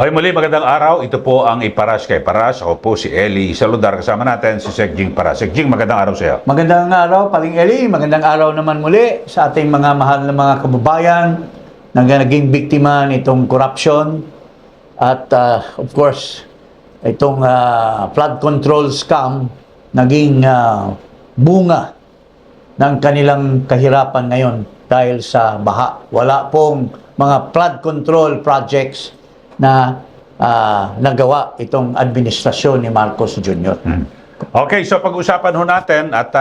Hoy muli, magandang araw. Ito po ang Iparash kay Parash. Ako po si Eli Saludar. Kasama natin si Segjing Parash. Segjing, magandang araw sa iyo. Magandang araw, Paring Eli. Magandang araw naman muli sa ating mga mahal na mga kababayan na naging biktima nitong corruption at of course, itong flood control scam naging bunga ng kanilang kahirapan ngayon dahil sa baha. Wala pong mga flood control projects na nagawa itong administrasyon ni Marcos Jr. Okay, so pag-usapan ho natin at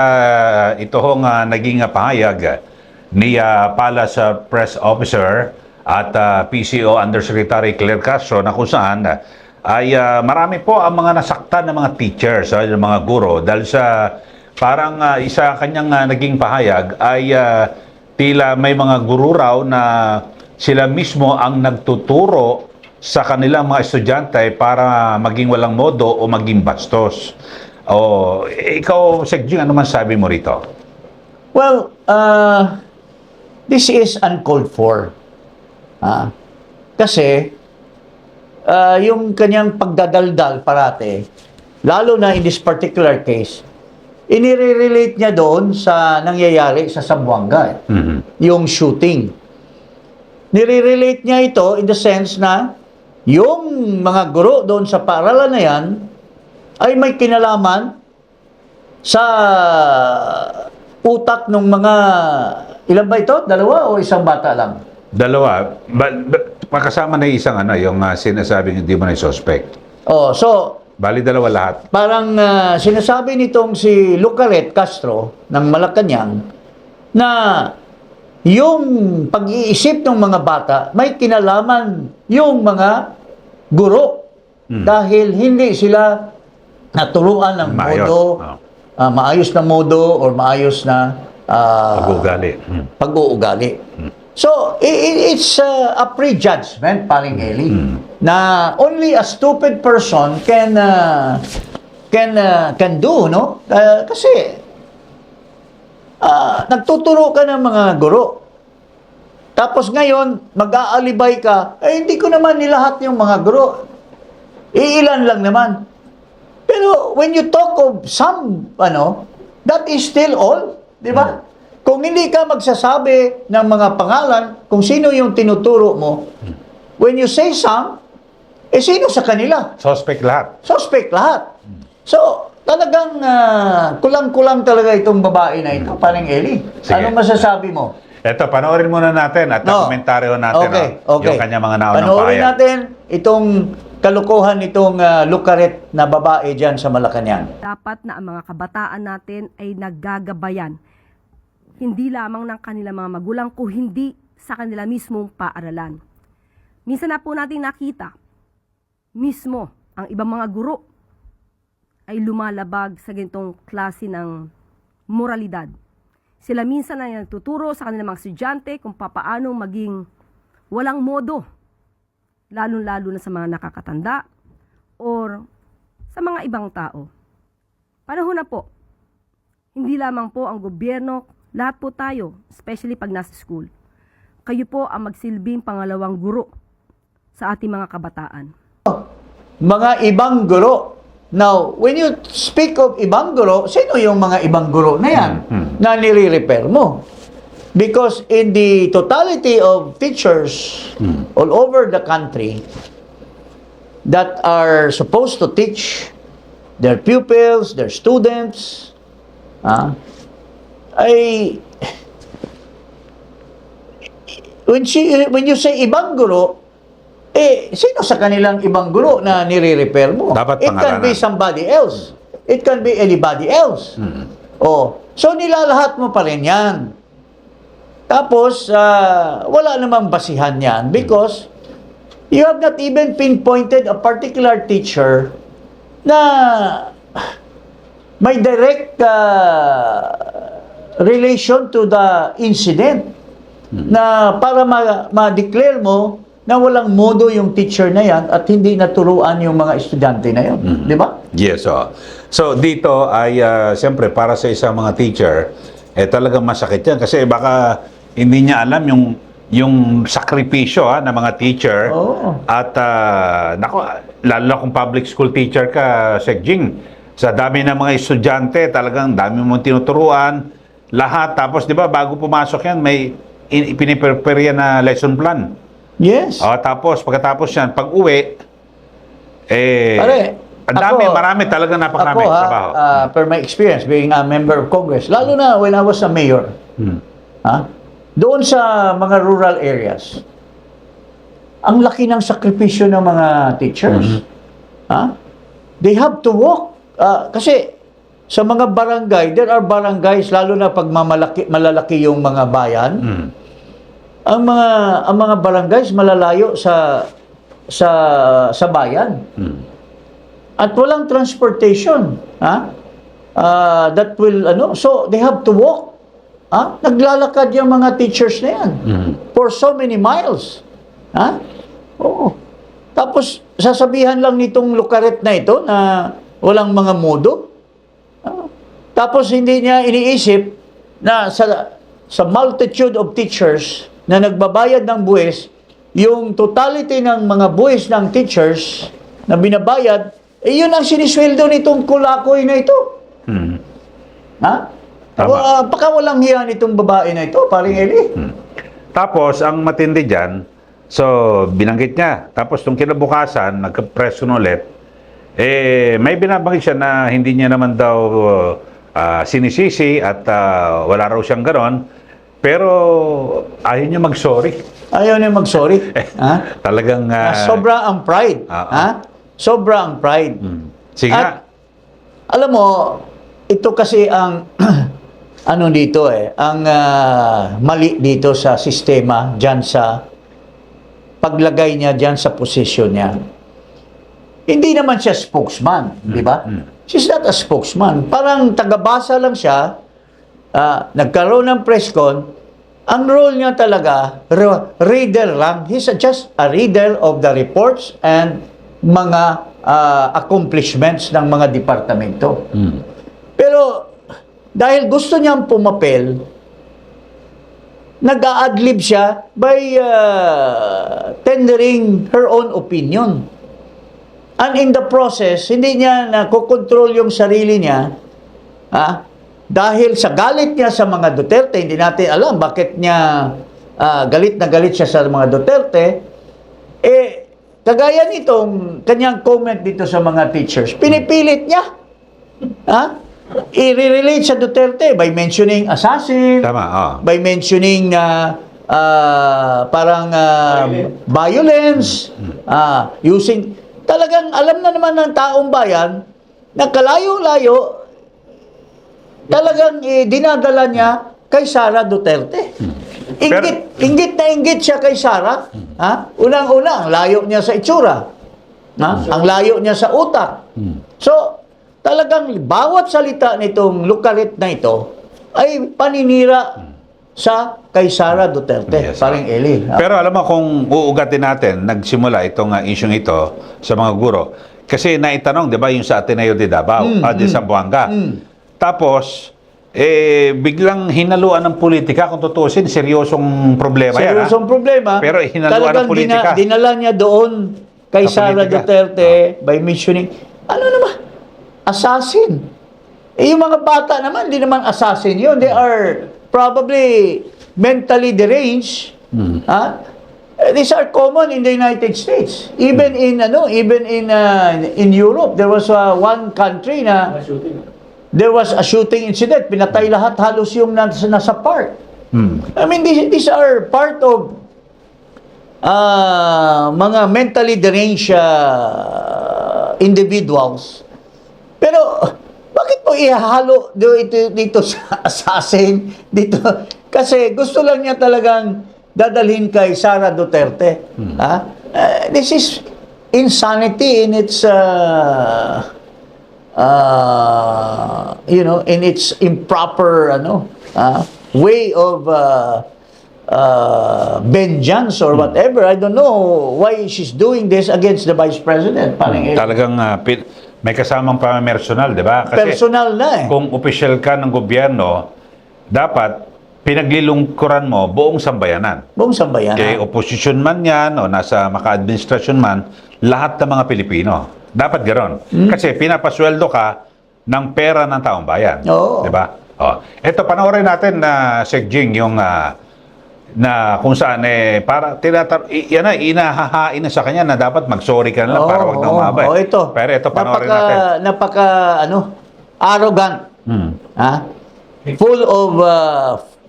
ito hong naging pahayag ni Palace Press Officer at PCO Undersecretary Claire Castro na kung saan ay marami po ang mga nasaktan ng mga teachers, ng mga guro dahil sa parang isa kanyang naging pahayag ay tila may mga guro raw na sila mismo ang nagtuturo sa kanilang mga estudyante para maging walang modo o maging bastos. O, ikaw, Segjing, ano man sabi mo rito? Well, this is uncalled for. Kasi, yung kanyang pagdadaldal parate, lalo na in this particular case, inire-relate niya doon sa nangyayari sa Zamboanga. Yung shooting. Nire-relate niya ito in the sense na yung mga guro doon sa paaralan na yan ay may kinalaman sa utak ng mga, ilan ba ito? Dalawa o isang bata lang? Dalawa. Makasama na isang yung sinasabing hindi mo na suspect. Oh, so, Bali, dalawa lahat. parang sinasabi nitong si Lucaret Castro ng Malacanang na yung pag-iisip ng mga bata may kinalaman yung mga guro dahil hindi sila naturuan ng modo, maayos na modo or maayos na pag-uugali. So, it's a prejudgment, Paring Eli, na only a stupid person can do, no? Kasi nagtuturo ka ng mga guro. Tapos ngayon, mag-aalibay ka, hindi ko naman nilahat yung mga guro. Iilan lang naman. Pero when you talk of some, that is still all, di ba? Kung hindi ka magsasabi ng mga pangalan, kung sino yung tinuturo mo, when you say some, sino sa kanila? Suspect lahat. Suspect lahat. So, talagang kulang-kulang talaga itong babae na ito, Paring Eli. Sige. Anong masasabi mo? Eto, panoorin muna natin at komentaryo natin yung kanya mga naunang Panoorin pahayag. natin itong kalukuhan nitong Lucaret na babae dyan sa Malacanang. Dapat na ang mga kabataan natin ay naggagabayan, hindi lamang ng kanilang mga magulang, kung hindi sa kanila mismong paaralan. Minsan na po natin nakita, mismo ang ibang mga guro ay lumalabag sa ganitong klase ng moralidad. Sila minsan ay nagtuturo sa kanilang mga estudyante kung papaano maging walang modo, lalo-lalo na sa mga nakakatanda or sa mga ibang tao. Panahon na po, hindi lamang po ang gobyerno, lahat po tayo, especially pag nasa school, kayo po ang magsilbing pangalawang guro sa ating mga kabataan. Mga ibang guro. Now, when you speak of ibang guro, sino yung mga ibang guro na yan na nire-repair mo? Because in the totality of teachers all over the country that are supposed to teach their pupils, their students, when you say ibang guro, sino sa kanilang ibang guro na nire-repair mo? Dapat It can be somebody else. It can be anybody else. So nilalahat mo pa rin yan. Tapos, wala namang basihan yan because you have not even pinpointed a particular teacher na may direct relation to the incident na para ma-declare mo na walang modo yung teacher na yan at hindi naturuan yung mga estudyante na yun. Di ba? Yes, so dito ay siyempre para sa isang mga teacher, talagang masakit yan kasi baka hindi niya alam yung yung sakripisyo ng mga teacher. Oo. At nako, lalo na kung public school teacher ka, Sec Jing, sa dami ng mga estudyante, talagang dami mong tinuturuan, lahat. Tapos, di ba, bago pumasok yan, may piniprepare yan na lesson plan. Yes. Tapos, pagkatapos yan, pag uwi, Pare, ang dami, ako- marami, talagang napakarami Ako trabaho. per my experience being a member of Congress, lalo na when I was a mayor, doon sa mga rural areas, ang laki ng sakripisyo ng mga teachers. They have to walk. Kasi sa mga barangay, there are barangays, lalo na pag malalaki yung mga bayan, ang mga barangays malalayo sa bayan. At walang transportation, that will so they have to walk. Naglalakad yung mga teachers na yan for so many miles. Oo. Tapos sasabihan lang nitong lukaret na ito na walang mga modo. Tapos hindi niya iniisip na sa multitude of teachers na nagbabayad ng buwis, yung totality ng mga buwis ng teachers na binabayad, yun ang sinisweldo nitong kulakoy na ito. Tama. Baka walang hiya nitong babae na ito, paring Eli. Tapos, ang matindi dyan, so, binanggit niya. Tapos, nung kinabukasan, nagka-press con ulit, may binabanggit siya na hindi niya naman daw sinisisi at wala raw siyang ganon. Pero, ayaw niya mag-sorry. Ayaw niya mag-sorry. Talagang... Sobra ang pride. Sobra ang pride. Sige nga. At, alam mo, ito kasi ang ang mali dito sa sistema diyan sa paglagay niya diyan sa posisyon niya. Hindi naman siya spokesman, di ba? She's not a spokesman. Parang tagabasa lang siya, nagkaroon ng press con, ang role niya talaga, reader lang. He's just a reader of the reports and mga accomplishments ng mga departamento. Pero dahil gusto niyang pumapel, nag-a-adlib siya by tendering her own opinion. And in the process, hindi niya nakokontrol yung sarili niya, dahil sa galit niya sa mga Duterte. Hindi natin alam bakit niya galit na galit siya sa mga Duterte. Kagaya nitong kanyang comment dito sa mga teachers, pinipilit niya i-relate sa Duterte by mentioning assassin, Tama, by mentioning parang violence, using, talagang alam na naman ng taong bayan na kalayo-layo, talagang dinadala niya kay Sara Duterte. Inggit na inggit siya kay Sara. Unang-una, ang layo niya sa itsura. Ang layo niya sa utak. So, talagang bawat salita nitong lukarit na ito ay paninira sa kay Sara Duterte. Yes, Paring Eli. Pero alam mo, kung uugatin natin, nagsimula itong isyong ito sa mga guro. Kasi naitanong, di ba, yung sa Ateneo de Davao, di Zamboanga. Tapos, biglang hinaluan ng politika. Kung tutusin, seryosong problema yan. Seryosong problema. Pero hinaluan talagang ng politika. Dinala niya doon kay Sa Sara politika. Duterte by mentioning, ano naman, assassin. Yung mga bata naman, hindi naman assassin yun. They are probably mentally deranged. These are common in the United States. Even in Europe, there was one country na there was a shooting incident. Pinatay lahat halos yung nasa park. I mean, these are part of mga mentally deranged individuals. Pero bakit mo ihahalo dito sa assassin dito? Kasi gusto lang niya talagang dadalhin kay Sara Duterte. This is insanity in its in its improper way of vengeance or whatever. I don't know why she's doing this against the Vice President. Talagang may kasamang pamamersonal, di ba? Kasi Personal na eh. kung opisyal ka ng gobyerno, dapat pinaglilungkuran mo buong sambayanan. Buong sambayan. Kay oposisyon man yan o nasa maka-administrasyon man, lahat ng mga Pilipino. Dapat ganoon. Kasi pinapasweldo ka ng pera ng taong bayan. Oo. Di ba? Oh. Ito, panoorin natin na Sec Jing, yung na kung saan para inahahain na sa kanya na dapat mag-sorry ka na lang para wag na umabay. Ito. Pero ito, panoorin natin. Arrogant. Ha? Full of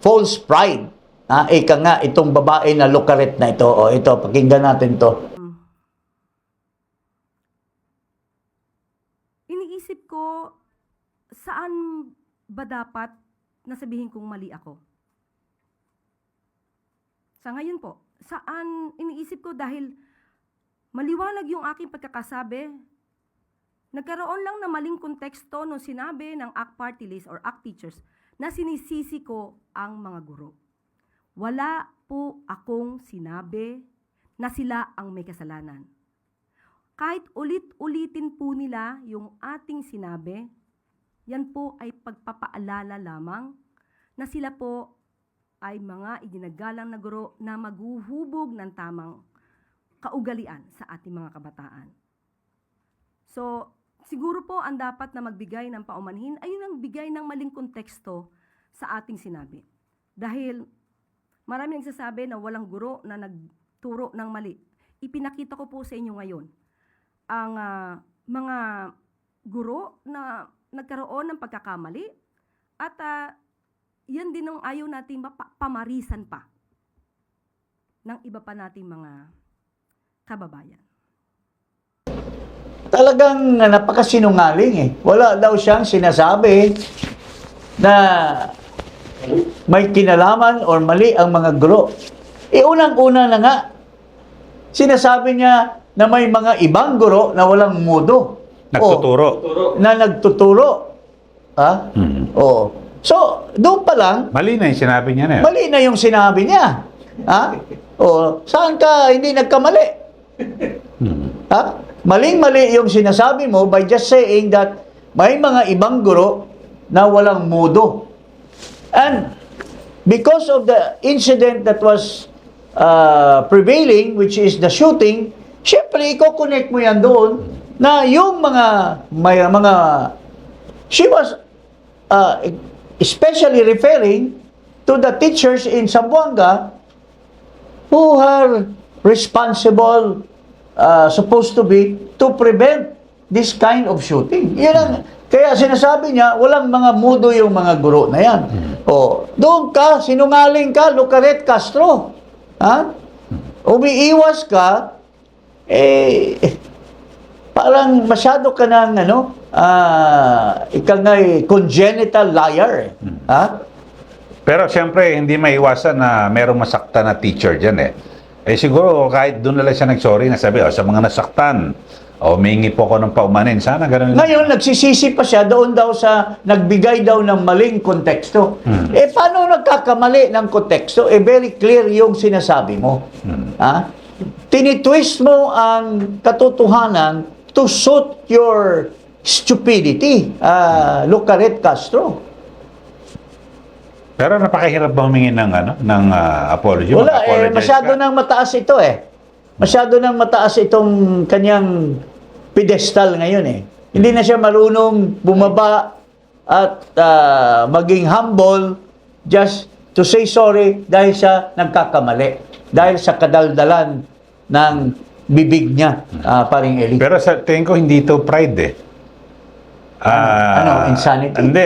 false pride. Ika nga, itong babae na lukaret na ito. Ito, pakinggan natin to. Iniisip ko, saan ba dapat nasabihin kong mali ako? Sa ngayon po, saan iniisip ko dahil maliwanag yung aking pagkakasabi, nagkaroon lang na maling konteksto nung sinabi ng ACT Party List or ACT Teachers na sinisisi ko ang mga guro. Wala po akong sinabi na sila ang may kasalanan. Kahit ulit-ulitin po nila yung ating sinabi, yan po ay pagpapaalala lamang na sila po ay mga iginagalang na guro na maghuhubog ng tamang kaugalian sa ating mga kabataan. So, siguro po ang dapat na magbigay ng paumanhin ay yun ang bigay ng maling konteksto sa ating sinabi. Dahil marami nagsasabi na walang guro na nagturo ng mali. Ipinakita ko po sa inyo ngayon ang mga guro na nagkaroon ng pagkakamali at yan din ang ayaw nating pamarisan pa ng iba pa nating mga kababayan. Talagang napakasinungaling Wala daw siyang sinasabi na may kinalaman or mali ang mga guro. Unang-una na nga, sinasabi niya na may mga ibang guro na walang mudo. Nagtuturo. Na nagtuturo. Ha? So, doon pa lang, Mali na yung sinabi niya na yun. mali na yung sinabi niya. Ha? Saan ka hindi nagkamali? Ha? Maling-mali yung sinasabi mo by just saying that may mga ibang guro na walang mudo. And because of the incident that was prevailing, which is the shooting, syempre, i-connect mo yan doon na yung she was especially referring to the teachers in Zamboanga who are responsible, supposed to be, to prevent this kind of shooting. Kaya sinasabi niya, walang mga mudo yung mga guro na yan. Doon ka, sinungaling ka, Lucaret Castro. Ha? Umiiwas ka, parang masyado ka ng ika nga'y congenital liar. Ha? Pero siyempre, hindi maiwasan na merong masaktan na teacher dyan siguro kahit doon na lang siya nag-sorry, nasabi, sa mga nasaktan, humingi po ako ng paumanin. Sana ganun lang. Ngayon, nagsisisi pa siya doon daw sa nagbigay daw ng maling konteksto. Paano nagkakamali ng konteksto? Very clear yung sinasabi mo. Ha? Tinitwist mo ang katotohanan to suit your stupidity, Lucaret Castro. Pero napakahirap ba humingi ng apology? Wala, Mag-apologize masyado ka? nang mataas ito Masyado nang mataas itong kanyang pedestal ngayon Hindi na siya marunong bumaba at maging humble just to say sorry dahil siya nagkakamali. Dahil sa kadaldalan ng bibig niya, paring Eli. Pero sa tingin ko, hindi ito pride Insanity? Hindi,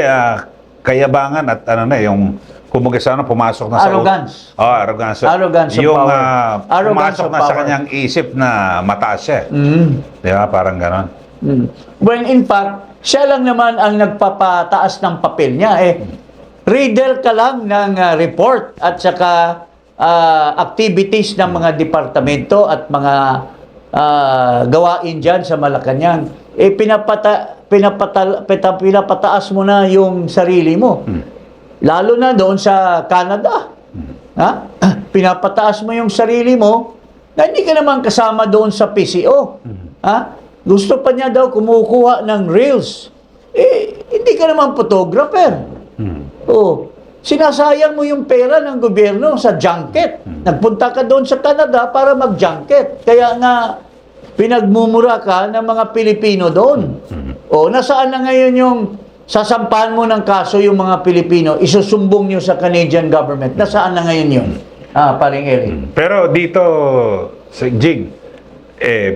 kayabangan at yung kumbaga sana pumasok na Arrogance. Arrogance. Arrogance of yung power. Arrogance pumasok of na sa power. kanyang isip na mataas siya. Di ba? Parang ganon. When in fact, siya lang naman ang nagpapataas ng papel niya. Reader ka lang ng report at saka activities ng mga departamento at mga gawain dyan sa Malacanang. Pinapataas mo na yung sarili mo. Lalo na doon sa Canada. Ha? Pinapataas mo yung sarili mo na hindi ka naman kasama doon sa PCO. Ha? Gusto pa niya daw kumukuha ng reels. Hindi ka naman photographer. sinasayang mo yung pera ng gobyerno sa junket. Nagpunta ka doon sa Canada para mag-junket. Kaya nga, pinagmumura ka ng mga Pilipino doon. O, nasaan na ngayon yung sasampahan mo ng kaso yung mga Pilipino, isusumbong nyo sa Canadian government? Nasaan na ngayon yun? Paring Eli. Pero dito, sa Jing,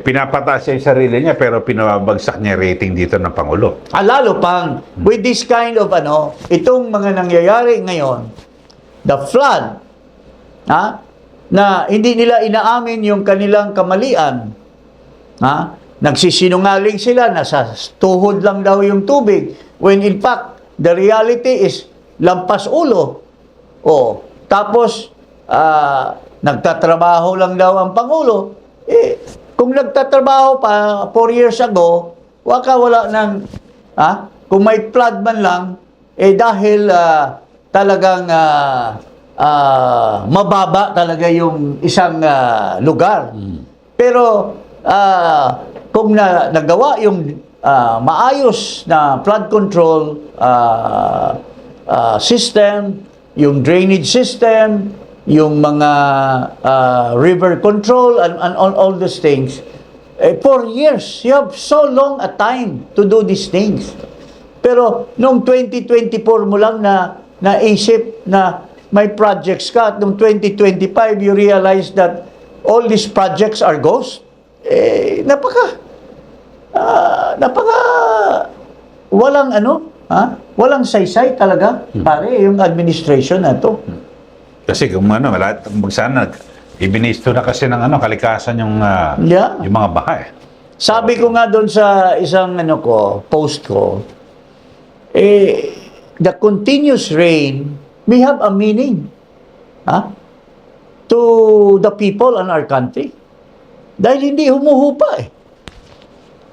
pinapataas niya yung sarili niya pero pinabagsak niya yung rating dito ng Pangulo. Lalo pang, with this kind of itong mga nangyayari ngayon, the flood, na hindi nila inaamin yung kanilang kamalian, nagsisinungaling sila, nasa tuhod lang daw yung tubig, when in fact, the reality is lampas ulo. Tapos, nagtatrabaho lang daw ang Pangulo. Kung nagtatrabaho pa 4 years ago, wala ng, kung may flood man lang, dahil talagang mababa talaga yung isang lugar. Pero kung nagawa yung maayos na flood control system, yung drainage system, yung mga river control and all those things, 4 years, you have so long a time to do these things. Pero noong 2024 mo lang naisip na may projects ka, at noong 2025 you realize that all these projects are ghost. Napaka walang walang saysay talaga, pare, yung administration na to. Kasi kung sana ibinisto na kasi ng kalikasan yung yung mga baha. Sabi ko nga doon sa isang post ko, the continuous rain may have a meaning to the people in our country. Dahil hindi humuhupa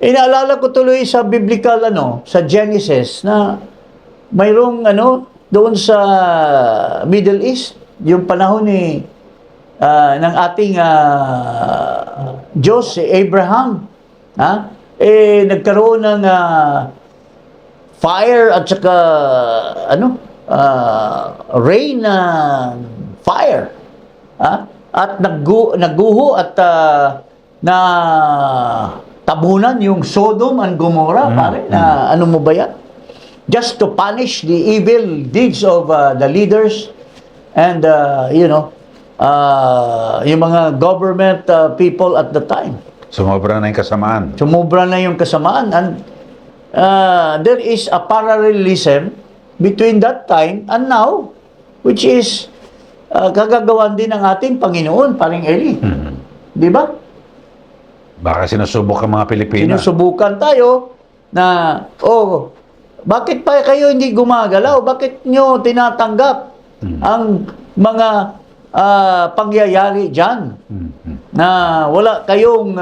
Inaalala ko tuloy sa biblical sa Genesis na mayroong doon sa Middle East, yung panahon ng ating Diyos, si Abraham, nagkaroon ng fire at saka rain fire, at nagguho at na tabunan yung Sodom and Gomorrah, pare, na ano mo ba yan? Just to punish the evil deeds of the leaders and yung mga government people at the time. Sumobra na yung kasamaan. Sumobra na yung kasamaan, and there is a parallelism between that time and now, which is kagagawan din ng ating Panginoon, paring Eli. Di ba? Baka sinusubok ang mga Pilipino. Sinusubukan tayo na, bakit pa kayo hindi gumagalaw? Bakit nyo tinatanggap ang mga pangyayari dyan? Na wala kayong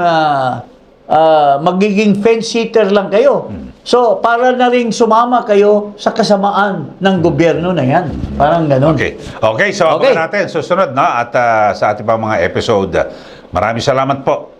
magiging fence-sitter lang kayo. So, para na rin sumama kayo sa kasamaan ng gobyerno na yan. Parang ganun. Okay, so abangan natin susunod, at sa ating pang mga episode. Maraming salamat po.